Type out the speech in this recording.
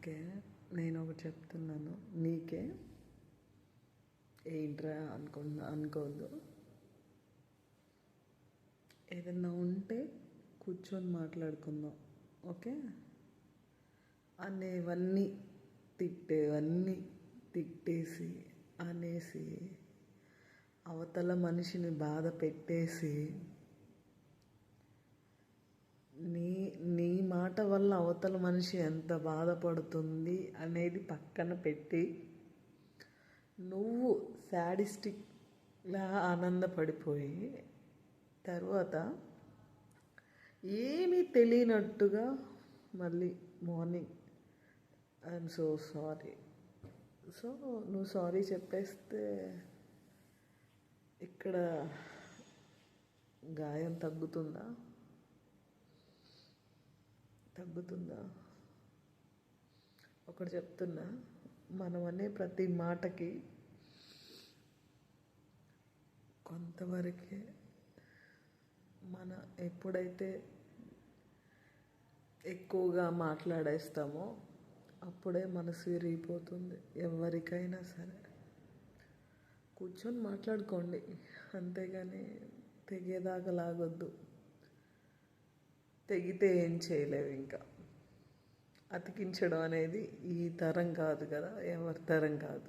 Okay, నేను ఒకటి చెప్తున్నాను నీకే. ఏంట్రా అనుకోవద్దు. ఏదన్నా ఉంటే కూర్చొని మాట్లాడుకుందాం, ఓకే? అనేవన్నీ తిట్టేవన్నీ తిట్టేసి అనేసి అవతల మనిషిని బాధ పెట్టేసి నీ నీ మాట వల్ల అవతల మనిషి ఎంత బాధపడుతుంది అనేది పక్కన పెట్టి నువ్వు శాడిస్టిక్లా ఆనందపడిపోయి తర్వాత ఏమీ తెలియనట్టుగా మళ్ళీ morning I'm so sorry. So నువ్వు సారీ చెప్పేస్తే ఇక్కడ గాయం తగ్గుతుందా? ఒకటి చెప్తున్నా, మనం అనే ప్రతి మాటకి కొంతవరకే ఎప్పుడైతే ఎక్కువగా మాట్లాడేస్తామో అప్పుడే మనసు విరిగిపోతుంది. ఎవరికైనా సరే కూర్చొని మాట్లాడుకోండి, అంతేగాని తెగేదాకా లాగొద్దు. తెగితే ఏం చేయలేవు. ఇంకా అతికించడం అనేది ఈ తరం కాదు కదా, ఎవరి తరం కాదు.